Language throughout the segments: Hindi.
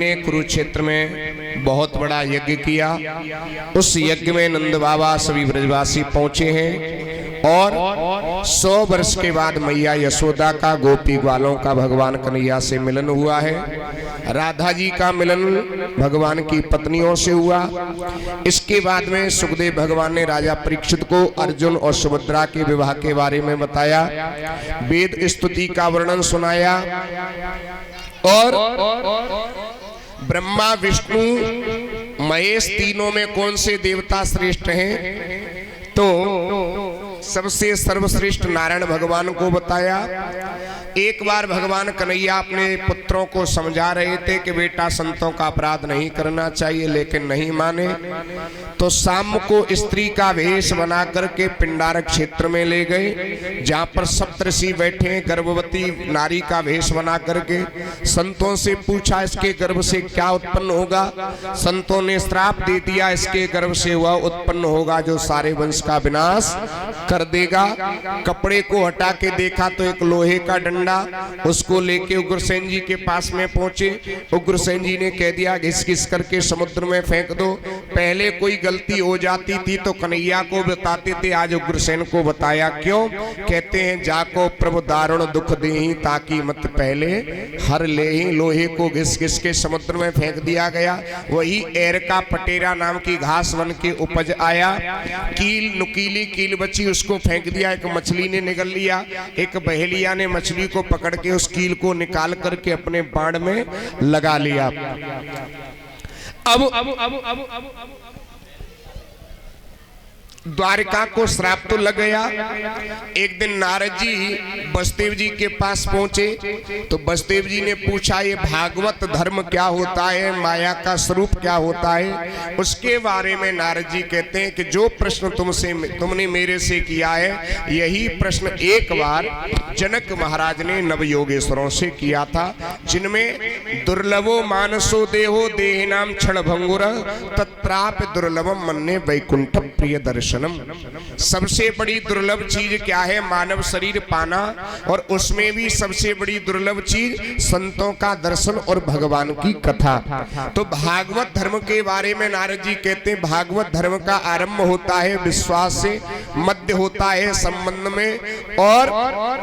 ने कुरुक्षेत्र में बहुत बड़ा यज्ञ किया। उस यज्ञ में नंद बाबा सभी ब्रजवासी पहुंचे हैं और 100 वर्ष के बाद मैया यशोदा का गोपी ग्वालों का भगवान कन्हैया से मिलन हुआ है। राधा जी का मिलन भगवान की पत्नियों से हुआ। इसके बाद में सुखदेव भगवान ने राजा परीक्षित को अर्जुन और सुभद्रा के विवाह के बारे में बताया, वेद स्तुति का वर्णन सुनाया और ब्रह्मा विष्णु महेश तीनों में कौन से देवता श्रेष्ठ हैं, तो सबसे सर्वश्रेष्ठ नारायण भगवान को बताया। एक बार भगवान कन्हैया अपने पुत्रों को समझा रहे थे कि बेटा संतों का अपराध नहीं करना चाहिए, लेकिन नहीं माने। तो शाम को स्त्री का वेश बना करके पिंडारक क्षेत्र में ले गए, जहां पर सप्तऋषि बैठे, गर्भवती नारी का वेश बना करके संतों से पूछा इसके गर्भ से क्या उत्पन्न होगा। संतों ने श्राप दे दिया, इसके गर्भ से वह उत्पन्न होगा जो सारे वंश का विनाश कर देगा। कपड़े को हटा के देखा तो एक लोहे का डंडा, उसको लेके उग्रसेन जी के पास में पहुंचे। उग्रसेन जी ने कह दिया घिस घिस करके समुद्र में फेंक दो। पहले कोई गलती हो जाती थी तो कन्हैया को बताते थे, आज उग्रसेन को बताया। क्यों? कहते हैं जाको प्रभु दारुण दुख देहि ताकि मत पहले हर लेहि। लोहे को घिस घिस के समुद्र में फेंक दिया गया। वही एर का पटेरा नाम की घास बन के उपज आया। कील नुकीली कील बची, उसको फेंक दिया। एक मछली ने निगल लिया, एक बहेलिया ने मछली को पकड़ के उस कील को निकाल करके अपने बाण में लगा लिया। अब द्वारिका को श्राप तो लग गया। एक दिन नारद जी वसुदेव जी के पास पहुंचे तो वसुदेव जी ने पूछा ये भागवत धर्म क्या होता है, माया का स्वरूप क्या होता है। उसके बारे में नारद जी कहते हैं कि जो प्रश्न तुमने मेरे से किया है, यही प्रश्न एक बार जनक महाराज ने नवयोगेश्वरों से किया था, जिनमें दुर्लभो मानसो देहो देहिनाम क्षण भंगुर तत्रापि दुर्लभम मन्ने वैकुंठ प्रिय दर्शन। सबसे बड़ी दुर्लभ चीज क्या है? मानव शरीर पाना, और उसमें भी सबसे बड़ी दुर्लभ चीज संतों का दर्शन और भगवान की कथा। तो भागवत धर्म के बारे में नारद जी कहते हैं भागवत धर्म का आरंभ होता है विश्वास से, मध्य होता है संबंध में और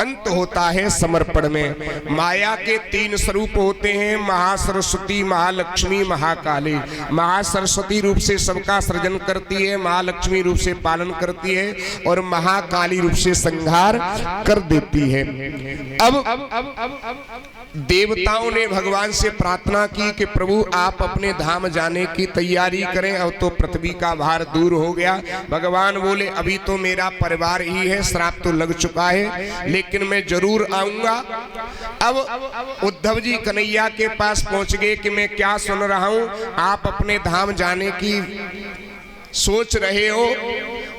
अंत होता है समर्पण में। माया के 3 स्वरूप होते हैं, महासरस्वती, महालक्ष्मी, महाकाली। महासरस्वती रूप से सबका सृजन करती है, महालक्ष्मी रूप से पालन करती है और महाकाली रूप से संहार कर देती है। अब देवताओं ने भगवान से प्रार्थना की कि प्रभु आप अपने धाम जाने की तैयारी करें, अब तो पृथ्वी का भार दूर हो गया। भगवान बोले अभी तो मेरा परिवार ही है, श्राप तो लग चुका है, लेकिन मैं जरूर आऊंगा। अब उद्धव जी कन्हैया के पास पहुंच गए कि मैं क्या सुन रहा हूं, आप अपने धाम जाने की सोच रहे हो।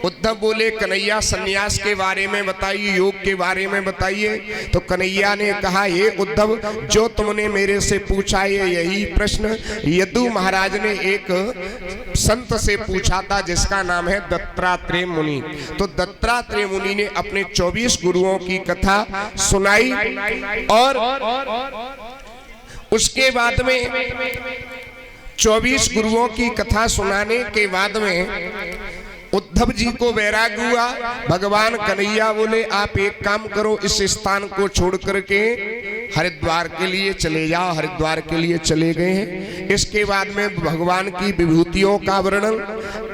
उद्धव बोले कन्हैया सन्यास के बारे में बताइए, योग के बारे में बताइए। तो कन्हैया ने कहा हे उद्धव, जो तुमने मेरे से पूछा है यही प्रश्न यदु महाराज ने एक संत से पूछा था जिसका नाम है दत्तात्रेय मुनि। तो दत्तात्रेय मुनि ने अपने 24 गुरुओं की कथा सुनाई और उसके बाद में 24 गुरुओं की कथा सुनाने के बाद में उद्धव जी को वैराग्य हुआ। भगवान कन्हैया बोले आप एक काम करो, इस स्थान को छोड़ करके हरिद्वार के लिए चले जाओ। हरिद्वार के लिए चले गए हैं। इसके बाद में भगवान की विभूतियों का वर्णन।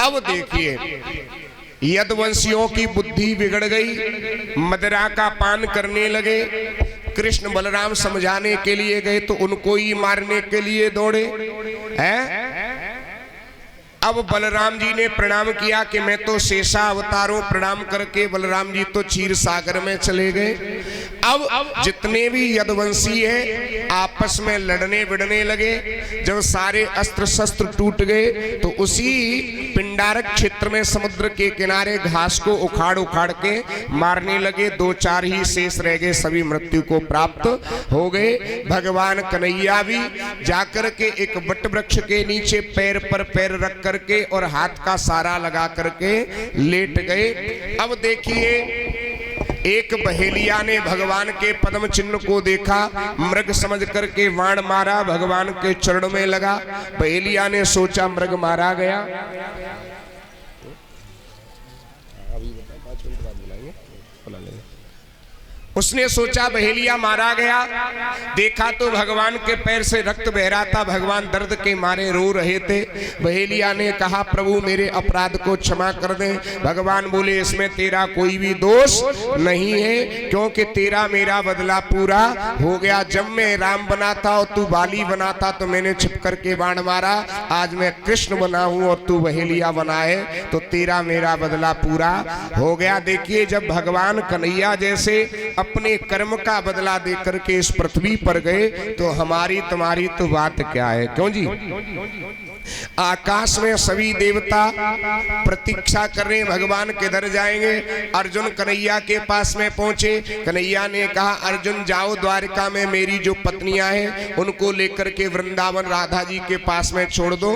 अब देखिए यदुवंशियों की बुद्धि बिगड़ गई, मदिरा का पान करने लगे। कृष्ण बलराम समझाने के लिए गए तो उनको ही मारने के लिए दौड़े हैं। अब बलराम जी ने प्रणाम किया कि मैं तो शेषा अवतारों, प्रणाम करके बलराम जी तो क्षीर सागर में चले गए। अब जितने भी यदुवंशी हैं आपस में लड़ने भिड़ने लगे। जब सारे अस्त्र शस्त्र टूट गए तो उसी पिंडारक क्षेत्र में समुद्र के किनारे घास को उखाड़ उखाड़ के मारने लगे। 2-4 ही शेष रह गए, सभी मृत्यु को प्राप्त हो गए। भगवान कन्हैया भी जाकर के एक वट वृक्ष के नीचे पैर पर पैर रख करके और हाथ का सारा लगा करके लेट गए। अब देखिए एक बहेलिया ने भगवान के पद्म चिन्ह को देखा, मृग समझ करके बाण मारा, भगवान के चरण में लगा। बहेलिया ने सोचा मृग मारा गया। उसने सोचा बहेलिया मारा गया, देखा तो भगवान के पैर से रक्त बह रहा था, भगवान दर्द के मारे रो रहे थे। बहेलिया ने कहा प्रभु मेरे अपराध को क्षमा कर दें। भगवान बोले इसमें तेरा कोई भी दोष नहीं है, क्योंकि तेरा मेरा बदला पूरा हो गया। जब मैं राम बना था और तू बाली बना था तो मैंने छिप करके बाण मारा, आज मैं कृष्ण बना हूं और तू बहेलिया बना है, तो तेरा मेरा बदला पूरा हो गया। देखिए जब भगवान कन्हैया जैसे अपने कर्म का बदला देकर के इस पृथ्वी पर गए तो हमारी तुम्हारी तो बात क्या है, क्यों जी। आकाश में सभी देवता प्रतीक्षा कर रहे हैं भगवान किधर जाएंगे। अर्जुन कन्हैया के पास में पहुंचे। कन्हैया ने कहा अर्जुन जाओ द्वारका में मेरी जो पत्नियां हैं उनको लेकर के वृंदावन राधा जी के पास में छोड़ दो।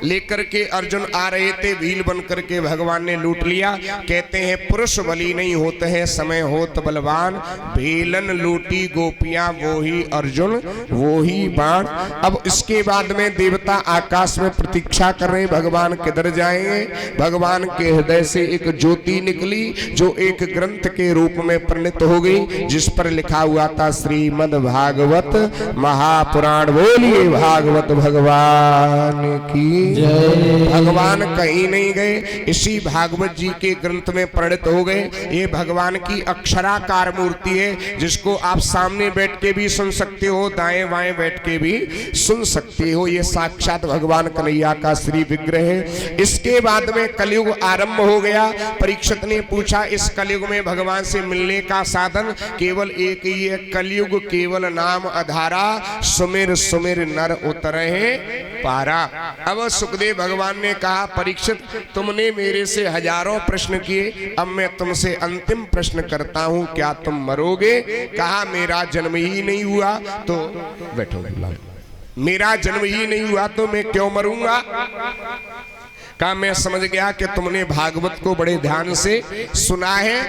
लेकर के अर्जुन आ रहे थे, भील बन करके भगवान ने लूट लिया। कहते हैं पुरुष बली नहीं होते हैं समय होत बलवान, भीलन लूटी गोपियां वो ही अर्जुन वो ही बाण। अब इसके बाद में देवता आकाश में प्रतीक्षा कर रहे भगवान किधर जाएंगे। भगवान के हृदय से एक ज्योति निकली जो एक ग्रंथ के रूप में परिणत हो गई, जिस पर लिखा हुआ था श्रीमद् भागवत महापुराण। बोलिए भागवत भगवान की जय। भगवान कहीं नहीं गए, इसी भागवत जी के ग्रंथ में परिणत हो गए। ये भगवान की अक्षराकार मूर्ति है, जिसको आप सामने बैठ के भी सुन सकते हो, दाएं बाएं बैठ के भी सुन सकते हो। ये साक्षात भगवान कन्हैया का श्री विग्रह है। इसके बाद में कलयुग आरंभ हो गया। परीक्षित ने पूछा इस कलयुग में भगवान से मिलने का साधन केवल एक ही है, कलयुग केवल नाम आधारा, सुमिर सुमिर नर उतरे पारा। अब सुखदेव भगवान ने कहा परीक्षित तुमने मेरे से हजारों प्रश्न किए, अब मैं तुमसे अंतिम प्रश्न करता हूं, क्या तुम मरोगे। कहा मेरा जन्म ही नहीं हुआ तो बैठो, मेरा जन्म ही नहीं हुआ तो मैं क्यों मरूंगा। कहा मैं समझ गया कि तुमने भागवत को बड़े ध्यान से सुना है।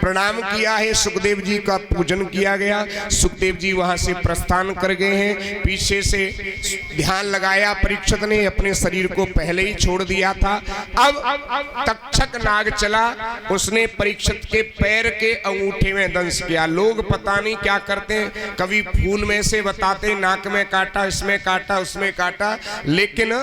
प्रणाम किया है, सुखदेव जी का पूजन किया गया। सुखदेव जी वहां से प्रस्थान कर गए हैं। पीछे से ध्यान लगाया, परीक्षित ने अपने शरीर को पहले ही छोड़ दिया था। अब तक्षक नाग चला, उसने परीक्षित के पैर के अंगूठे में दंश किया। लोग पता नहीं क्या करते हैं, कभी फूल में से बताते नाक में काटा, इसमें काटा, उसमें काटा, लेकिन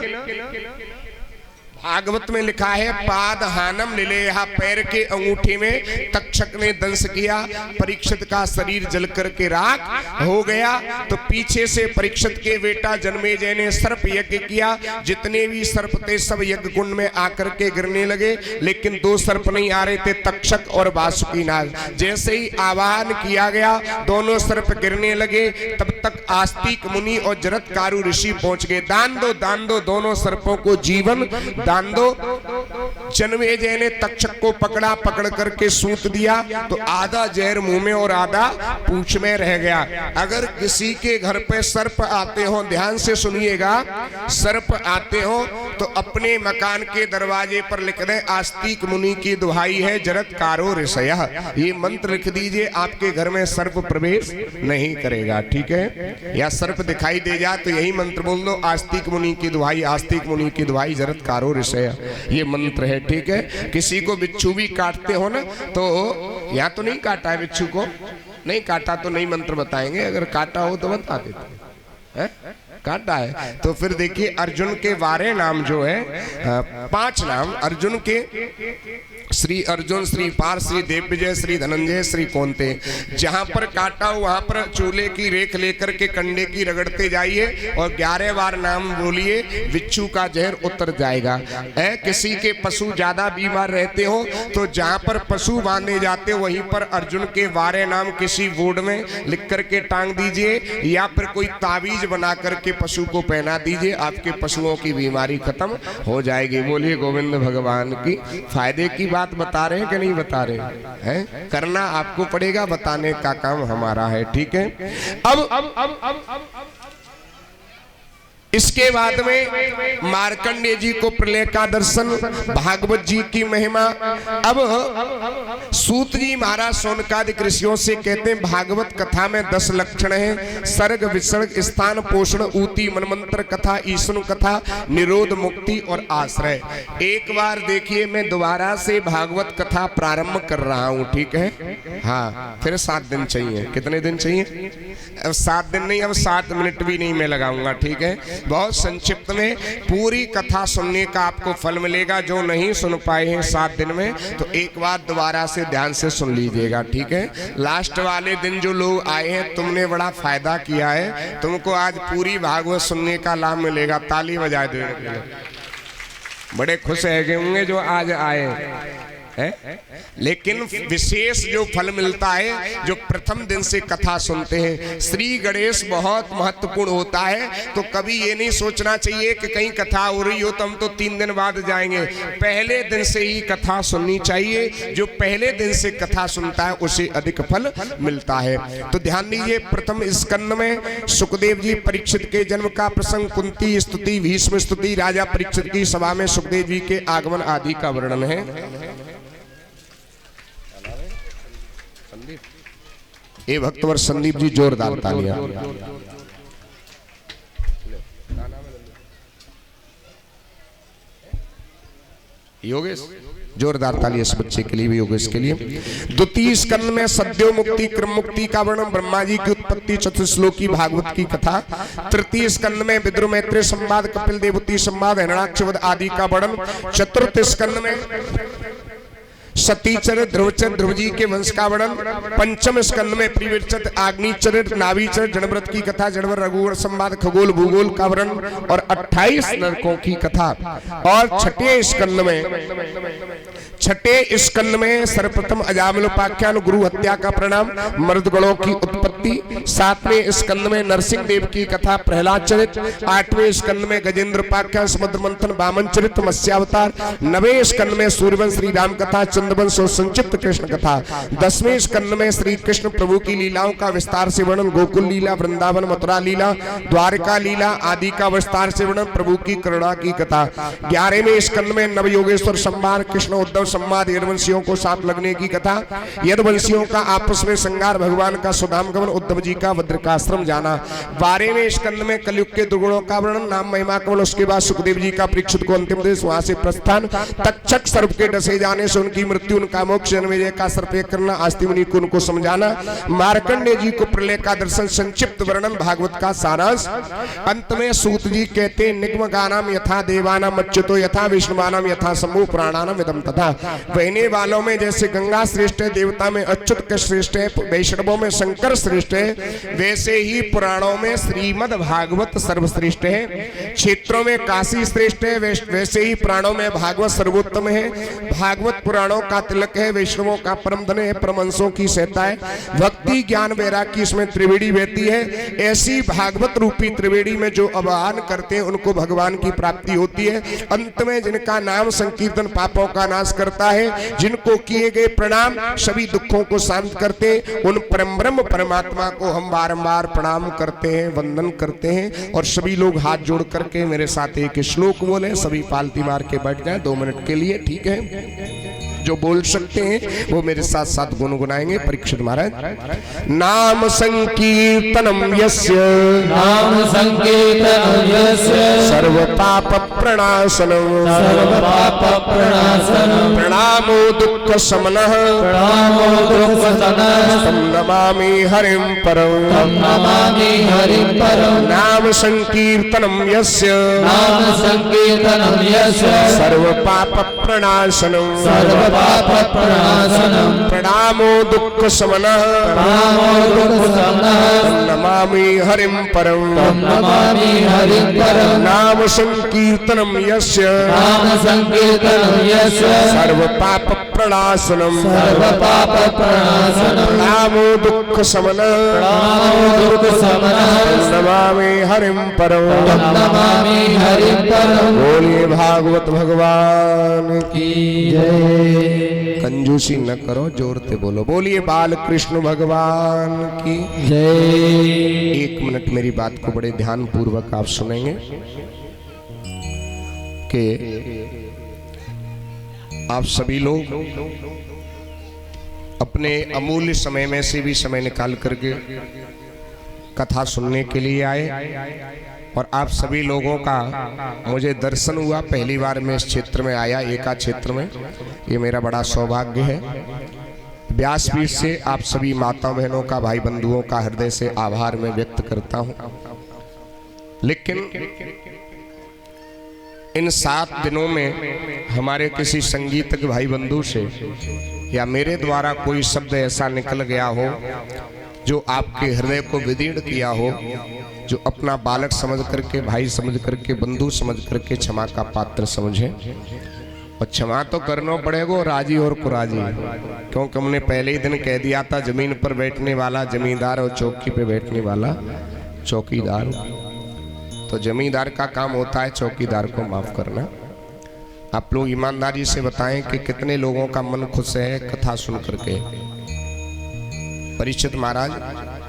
भागवत में लिखा है पाद हानम लिलेहा, पैर के अंगूठे में तक्षक ने दंश किया। परीक्षित का शरीर जल करके राख हो गया। तो पीछे से परीक्षित के बेटा जन्मेजय ने सर्प यज्ञ किया। जितने भी सर्प थे सब यज्ञ कुंड में आकर के गिरने लगे, लेकिन दो सर्प नहीं आ रहे थे, तक्षक और वासुकी नाग। जैसे ही आवाहन किया गया दोनों सर्प गिरने लगे। तब तक आस्तिक मुनि और जरत्कारु ऋषि पहुंच गए। दान दो दोनों सर्पों को जीवन दान दो। जन्मेजय ने तक्षक को पकड़ा, पकड़ करके सूत दिया तो आधा जहर मुंह में और आधा पूंछ में रह गया। अगर किसी के घर पे सर्प आते हो, ध्यान से सुनिएगा, सर्प आते हो तो अपने मकान के दरवाजे पर लिख दें आस्तिक मुनि की दुहाई है जरत्कारो ऋषयः। ये मंत्र लिख दीजिए, आपके घर में सर्प प्रवेश नहीं करेगा, ठीक है। या सर्प दिखाई दे जाए तो यही मंत्र बोल दो, आस्तिक मुनि की दुहाई, आस्तिक मुनि की दुहाई जरत्कारो ऋषयः, ये मंत्र है, ठीक है। किसी को बिच्छू भी काटते हो ना, तो यहाँ तो नहीं काटा है बिच्छू को, नहीं काटा तो नहीं मंत्र बताएंगे, अगर काटा हो तो बता देते हैं। काटा है तो फिर देखिए अर्जुन के 12 नाम जो है, 5 नाम अर्जुन के, श्री अर्जुन, श्री पार, श्री देवविजय, श्री धनंजय, श्री कौंते। जहां पर काटा हो वहां पर चूल्हे की रेख लेकर के कंडे की रगड़ते जाइए और 11 बार नाम बोलिए, बिच्छू का जहर उतर जाएगा। किसी के पशु ज्यादा बीमार रहते हो तो जहां पर पशु बांधे जाते हो वहीं पर अर्जुन के 12 नाम किसी बोर्ड में लिख करके टांग दीजिए, या फिर कोई ताबीज बना करके पशु को पहना दीजिए, आपके पशुओं की बीमारी खत्म हो जाएगी। बोलिए गोविंद भगवान की। फायदे की बात बता रहे हैं कि नहीं बता रहे हैं? करना आपको पड़ेगा, बताने का काम हमारा है, ठीक है। अब इसके बाद में मार्कंडेय जी को प्रलय का दर्शन, भागवत जी की महिमा। अब सूत जी महाराज शौनकादिक ऋषियों से कहते हैं भागवत कथा में 10 लक्षण हैं, सर्ग विसर्ग स्थान पोषण ऊती मनमंत्र कथा ईश्वर कथा निरोध मुक्ति और आश्रय। एक बार देखिए मैं दोबारा से भागवत कथा प्रारंभ कर रहा हूं, ठीक है। हाँ फिर 7 दिन चाहिए। कितने दिन चाहिए? अब 7 दिन नहीं, अब 7 मिनट भी नहीं मैं लगाऊंगा, ठीक है। बहुत संक्षिप्त में पूरी कथा सुनने का आपको फल मिलेगा। जो नहीं सुन पाए हैं 7 दिन में तो एक बार दोबारा से ध्यान से सुन लीजिएगा, ठीक है। लास्ट वाले दिन जो लोग आए हैं तुमने बड़ा फायदा किया है, तुमको आज पूरी भागवत सुनने का लाभ मिलेगा। ताली बजा दो, बड़े खुश होंगे जो आज आए है। लेकिन विशेष जो फल मिलता है जो प्रथम दिन से कथा सुनते हैं। श्री गणेश बहुत महत्वपूर्ण होता है, तो कभी ये नहीं सोचना चाहिए कि कहीं कथा हो रही हो तो हम तो 3 दिन बाद जाएंगे। पहले दिन से ही कथा सुननी चाहिए। जो पहले दिन से कथा सुनता है उसे अधिक फल मिलता है। तो ध्यान दीजिए, प्रथम स्कंद में सुखदेव जी परीक्षित के जन्म का प्रसंग, कुंती स्तुति, भीष्म स्तुति, राजा परीक्षित की सभा में सुखदेव जी के आगमन आदि का वर्णन है। ये भक्तवर संदीप जी जोरदार तालियां। योगेश जोरदार ताली इस बच्चे के लिए भी, योगेश के लिए। द्वितीय स्कंद में सद्यो मुक्ति क्रम मुक्ति का वर्णन, ब्रह्मा जी की उत्पत्ति, चतुश्लोकी भागवत की कथा। तृतीय स्कंद में विदुर मैत्री संवाद, कपिल देवती संवाद, हिरण्याक्षवध आदि का वर्णन। चतुर्थ स्कंद में सतीचर ध्रुवचर ध्रुव जी के वंश का वर्णन। पंचम स्कंद में प्रियचर अग्निचर नाभीचर जड़व्रत की कथा, जड़वर रघुवर संवाद, खगोल भूगोल का वर्णन और 28 नरकों की कथा। और छठे स्कंद में सर्वप्रथम अजामिलोपाख्यान, गुरु हत्या का परिणाम, मर्दगणों की उत्पत्ति। 7वें स्कंद में नरसिंह देव की कथा, प्रहलाद चरित। 8वें स्कंद में गजेंद्र उपाख्यान, समुद्र मंथन, वामन चरित, मत्स्यावतार। 9वें स्कंद में सूर्यवंश श्री राम कथा, चंद्रवंश और संक्षिप्त कृष्ण कथा। 10वें स्कंद में श्री कृष्ण प्रभु की लीलाओं का विस्तार से वर्णन, गोकुल लीला, वृंदावन मथुरा लीला, द्वारका लीला आदि का विस्तार से वर्णन, प्रभु की करुणा की कथा। 11वें स्कंद में नव योगेश्वर संवाद, कृष्ण उद्धव संवाद, यदुवंशियों को साथ लगने की कथा, यदुवंशियों का आपस में संगार, भगवान का सुधाम गमन, उद्धव जी का वज्रकाश्रम जाना। 12वें स्कंद में कलयुग के दुर्गुणों का वर्णन, नाम महिमा कवन। उसके बाद सुखदेव जी का परीक्षित को अंतिम देश, वहां से प्रस्थान, तक्षक सर्प के डसे जाने से उनकी मृत्यु, उनका मोक्ष, जन्मेजय का सर्प करना, आस्ति मुनि को उनको समझाना, मार्कंडेय जी को प्रलय का दर्शन, संक्षिप्त वर्णन, भागवत का सारांश। अंत में सूत जी कहते निगम गानाम यथा देवानाम अच्युतो यथा विष्णुवानाम यथा समूह पुराणानाम इदम तथा। बहने वालों में जैसे गंगा श्रेष्ठ है, देवता में अच्युत के श्रेष्ठ है, वैष्णवों में शंकर श्रेष्ठ है, वैसे ही पुराणों में श्रीमद् भागवत सर्वश्रेष्ठ है। क्षेत्रों में काशी श्रेष्ठ है, वैसे ही पुराणों में भागवत सर्वोत्तम है। भागवत पुराणों का तिलक है, वैष्णवों का परम धन है, परमहंसों की सहता है। भक्ति ज्ञान वैराग्य की इसमें त्रिवेणी बहती है। ऐसी भागवत रूपी त्रिवेणी में जो आवाहन करते हैं उनको भगवान की प्राप्ति होती है। अंत में जिनका नाम संकीर्तन पापों का नाश करता है, जिनको किए गए प्रणाम सभी दुखों को शांत करते, उन परम ब्रह्म परमात्मा को हम बारंबार प्रणाम करते हैं, वंदन करते हैं। और सभी लोग हाथ जोड़ करके मेरे साथ एक श्लोक बोले, सभी पालती मार के बैठ जाएं 2 मिनट के लिए, ठीक है। जो बोल सकते हैं वो मेरे साथ साथ गुनगुनाएंगे। परीक्षित महाराज, नाम संकीर्तनम यस्य, नाम संकीर्तनम यस्य, सर्व पाप प्रणाशनम, सर्व पाप प्रणाशनम, प्रणामो दुख शमनः, प्रणामो दुख शमनः, तम नमामि हरिं परम, तम नमामि हरिं परम। नाम संकीर्तनम यस्य, नाम संकीर्तनम यस्य, सर्व पाप प्रणाशनम, सर्व पाप प्रणाशनम, प्रणामो दुख शमनः, प्रणामो दुख शमनः, तम नमामि हरिं परम, तम नमामि हरिं परम। नाम संकीर्तनम यस्य, नाम संकीर्तनम यस्य, सर्व पाप प्रणाशनम सर्व पाप प्रणाशनम प्रणामो दुख शमनम प्रणामो दुख शमनम नमामि हरिं परम नमामि हरिं परम। बोलिए भागवत भगवान की जय। कंजूसी न करो, जोर से बोलो। बोलिए बाल कृष्ण भगवान की जय। 1 मिनट मेरी बात को बड़े ध्यान पूर्वक आप सुनेंगे कि आप सभी लोग अपने अमूल्य समय में से भी समय निकाल करके कथा सुनने के लिए आए और आप सभी लोगों का मुझे दर्शन हुआ। पहली बार मैं इस क्षेत्र में आया, एका क्षेत्र में, ये मेरा बड़ा सौभाग्य है। व्यासपीठ से आप सभी माता बहनों का, भाई बंधुओं का हृदय से आभार मैं व्यक्त करता हूं। लेकिन इन 7 दिनों में हमारे किसी संगीतज्ञ भाई बंधु से या मेरे द्वारा कोई शब्द ऐसा निकल गया हो जो आपके हृदय को विदीर्ण किया हो, जो अपना बालक समझ करके, भाई समझ करके, बंधु समझ करके क्षमा का पात्र समझे। और क्षमा तो करना पड़ेगा राजी और कुराजी, क्योंकि हमने पहले ही दिन कह दिया था जमीन पर बैठने वाला जमींदार और चौकी पे बैठने वाला चौकीदार। तो जमींदार का काम होता है चौकीदार को माफ करना। आप लोग ईमानदारी से बताएं कि कितने लोगों का मन खुश है कथा सुन करके। परीक्षित महाराज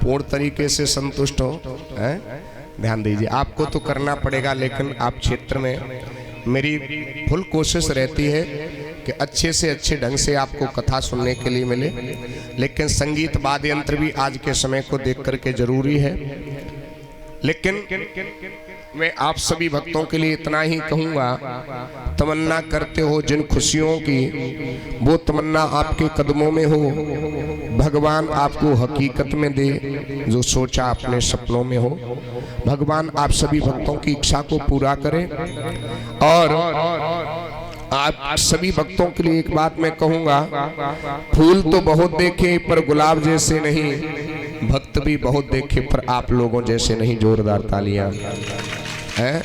पूर्ण तरीके से संतुष्ट हो, हैं? ध्यान दीजिए, आपको तो करना पड़ेगा, लेकिन आप क्षेत्र में मेरी फुल कोशिश रहती है कि अच्छे से अच्छे ढंग से आपको कथा सुनने के लिए मिले। लेकिन संगीत वाद्य यंत्र भी आज के समय को देख करके जरूरी है। लेकिन मैं आप सभी भक्तों के लिए इतना ही कहूँगा, तमन्ना करते हो जिन खुशियों की, वो तमन्ना आपके कदमों में हो, भगवान आपको हकीकत में दे जो सोचा अपने सपनों में हो। भगवान आप सभी भक्तों की इच्छा को पूरा करे। और आप सभी भक्तों के लिए एक बात मैं कहूँगा, फूल तो बहुत देखे पर गुलाब जैसे नहीं, भक्त भी बहुत देखे पर आप लोगों जैसे नहीं। जोरदार तालियां हैं।